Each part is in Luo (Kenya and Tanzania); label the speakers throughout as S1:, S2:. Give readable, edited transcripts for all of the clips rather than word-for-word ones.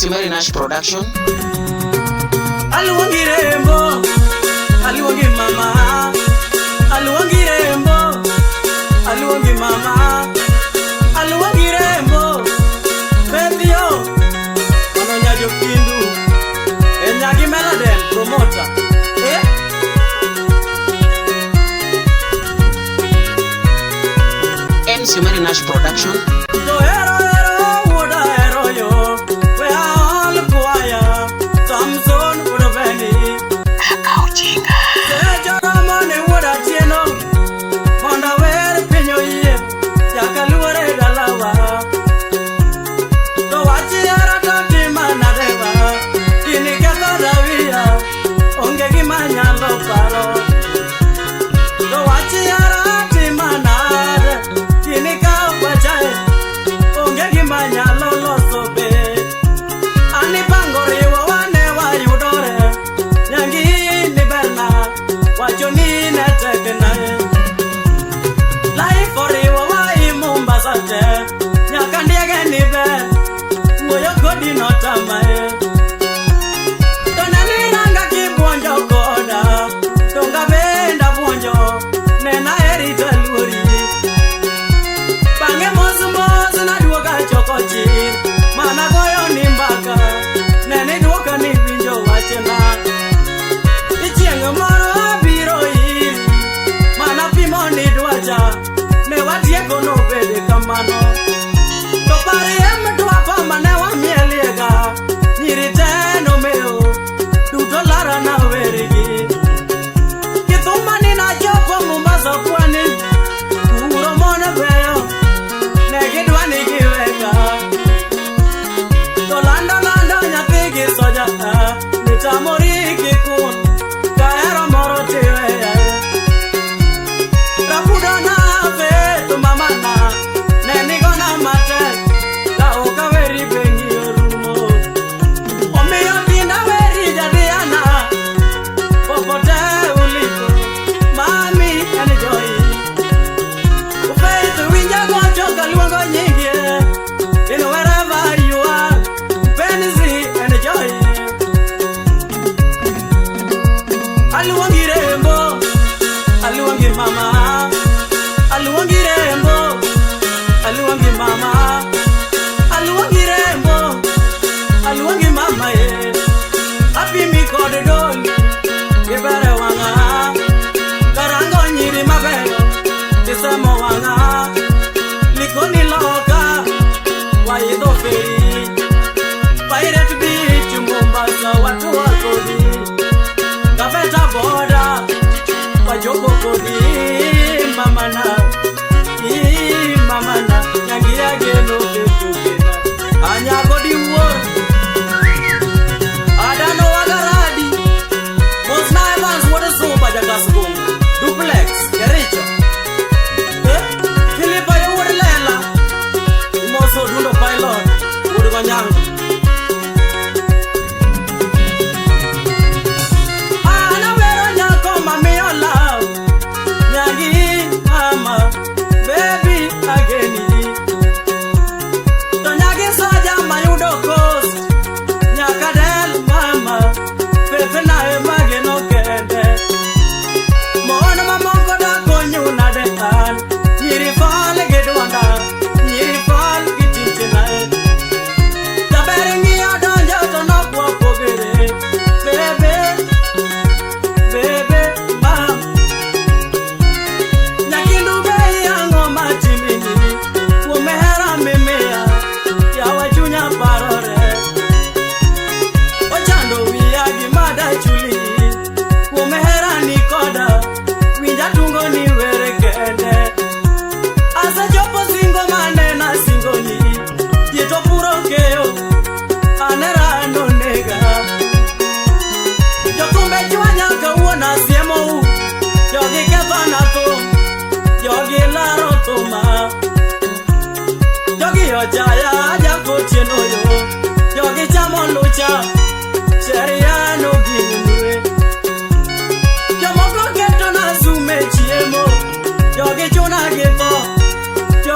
S1: MC Mary Nash Production.
S2: Aluwangi rembo, aluwangi mama, aluwangi rembo, aluwangi mama, aluwangi rembo, baby yo, manonya jokindu, enyagi Meladen promoter,
S1: MC Mary Nash Production.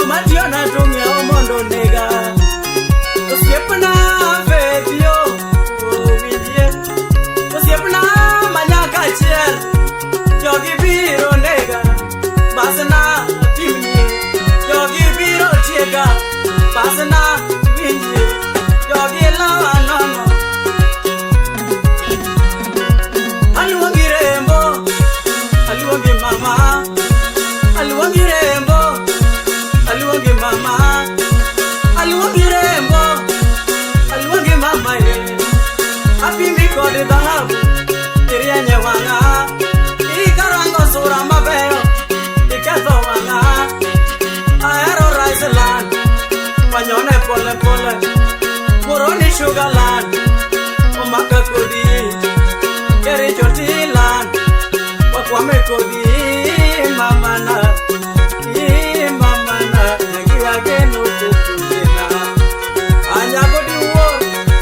S2: Mationa tunge omondo nega. Usiepna faith di dhahabu irienye wanga ikarango sura mabeo iketo wanga aero rice land manyone pole pole Muroni sugar land omaka kodi keri joti land wakwame kodi mamana nagi no tetuna anya kodi wo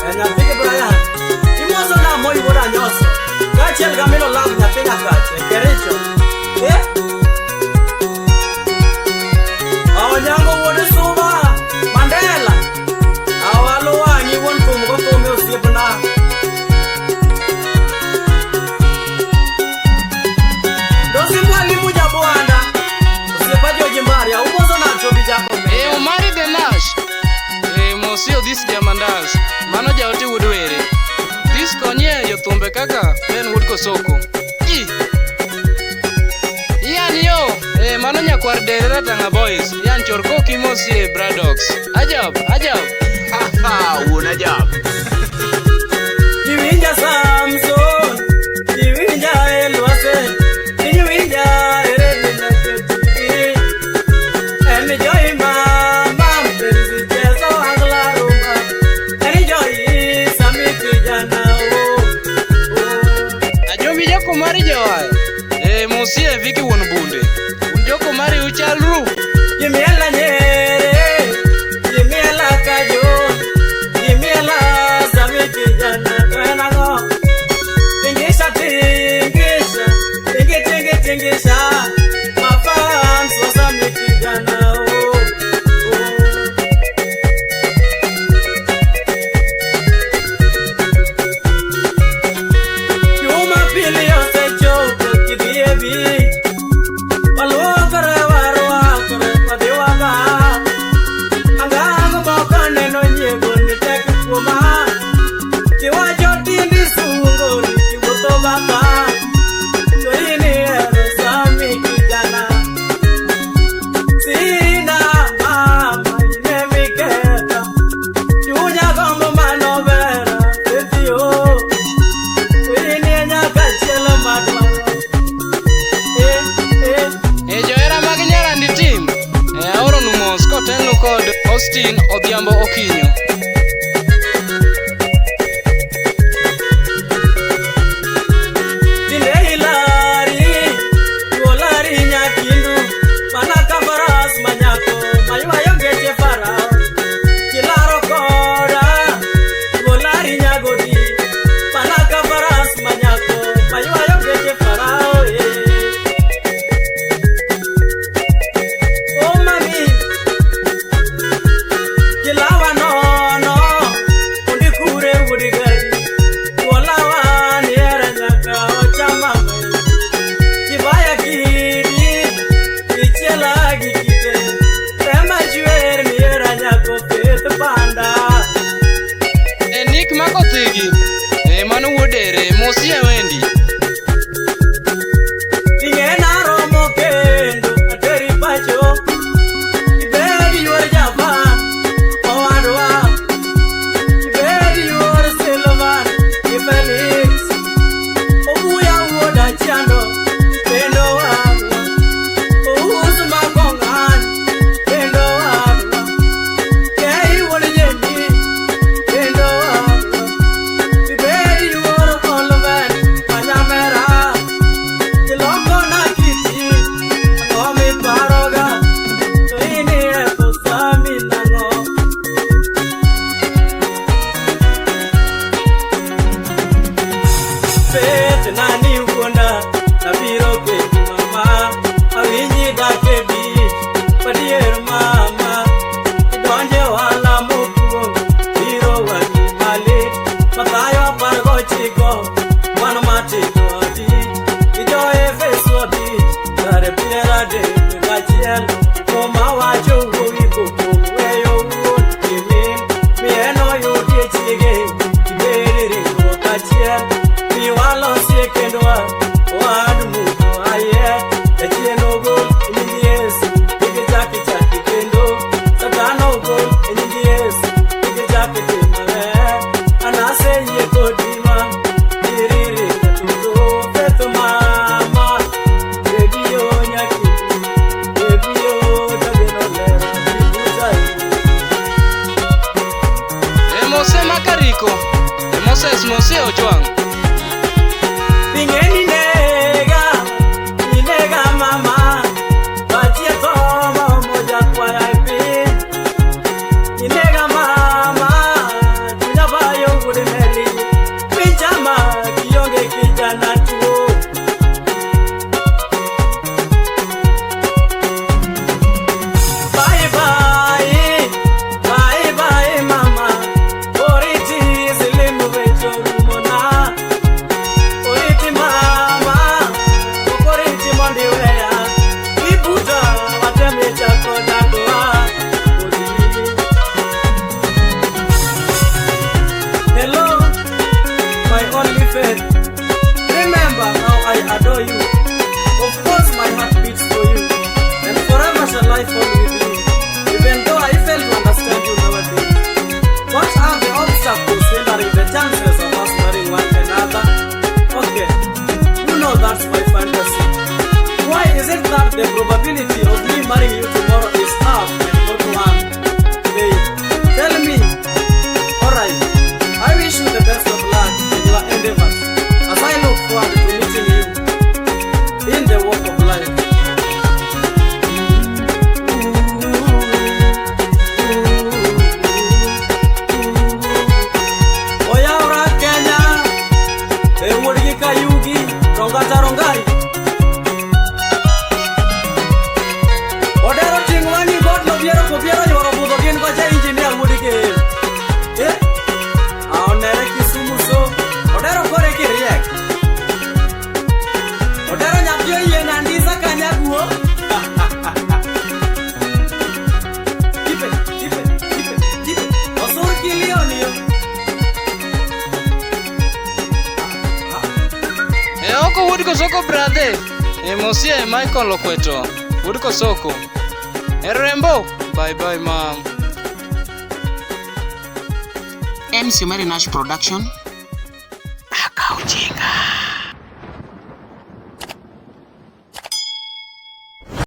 S2: anya pike Brian imozo na moi wora nyoso kachel gamelo lab nya penya kache kericho awanyango wode suba Mandela awalo anyi won tumgo tume usipna dosi mwali muja bwana usipajo jimbaria umozo na chobi jako
S3: Omari the Nash mosio this diamandas mano jaoti wudwere this konye yothumbe kaka Ben Wood Kosoko Ian yo mano nyakwar derera Tanga Boys Ian chorko kimosie Bradox ajab
S1: Una job.
S2: Iwinja Samson Iwinja Elwase Iwinja Erelina Keti Enjoy mama mpenzi chezo angla rumba Enjoy samiki jana
S3: Ajombi jako mari jawai mosie Viki won bunde Unjoko mari uchalru
S2: Yimiela nyere Yimiela kajo Yimiela samiki jana Kwenango Tingisha Tingisha Mafans wa samiki jana Yuma pili yose choko kidiebi Walokare warwakare wadiwaga Angago bokane no nyego niteki kuma Kiwajo tindi sungori kiwoto baka Yoini ero sami kijana Sina mama inemiketa Yunya gombo manovera Setiyo Yoini enyaka chelo madwaro
S3: Joera mag Nyarandi team aoro numos kotenlo kod Austin Odhiambo Okinyo
S2: Tinde Olari nyakindu Manaka faras manyako Maywayo geche farao Kilaro koda Olari nyagodi Manaka faras manyako Maywayo geche farao Oh mami Kilawa nono Undi kure udi gari Olawa niera nyaka ochama Kibaya kidi Ichela gikite Rema juer niera nyako pet panda
S3: Nick Makothigi mano wodere mosie Wendi
S2: Ingena romo kendo Ateri pacho Ibedi yuor Japan Owadwa Ibedi yuor Silvan Felix Obuya wuoda chando Kendo wadwa Ous makongan Kendo wadwa Kei wuod Jeni Kendo wadwa Ibedi yuor Oliver Manyamera Ilongo na kiti Angomi paroga To ini eko sami nango Pete nani ukonda Nabiro kedi mama Awinyi da kebi Padier mama Idonje wala mukuong Biro wagi mali Matayo pargo chiko Wano matiko adi Ijo efeso adi Kare piera de Gachiel Koma wacho uwi kuku Weyo uon kimin Mieno yudi chige Kiberi ringo kachiel Miwalo siekendwa Wadu muto aye Echieno gol Enyingi Yesu Ige chaki chaki kendo Satano gol Enyingi Yesu Ige chaki temale Anase ye kodima
S3: Mosie Ojwang.
S2: Pingeni inega mama, bachie tomo moja kwa yapi. Inega mama, tunabayo gulimeli, pinchama kionge kijana tuo. Bye bye, bye bye mama, oriti zilimu vecho rumona. Oriti mama, oriti mondiwea, ibuta wateme chako nagoa. Hello, my only faith. Remember how I adore you. Of course my heart beats for you, and forever shall I fall with you. Even though I fail to understand you nowadays. What are the obstacles hindering the chances of us marrying one another? Okay, you know that's my fantasy. Why is it that the probability of me marrying you tomorrow is half and not one? Hey, tell me. Alright, I wish you the best of luck in your endeavors as I look forward to meeting you in the walk of life. Oyaura Kenya, Emurigi Kayugi, Rongata Rongai. Odero Tingwani got no Piero Copiero, you are a Budogan Baja engineer Mudike. Eh? Our Nereki Sumuso, Odero Koreki react. Odero Napio Yen and Lisa Kanyaguo. Keep it. Osur Kilionio.
S3: Oko Woodko Soko brother. Mosie Michael Lokweto. Woodko Soko. Rembo. Bye bye mom.
S1: MC Mary Nash Production.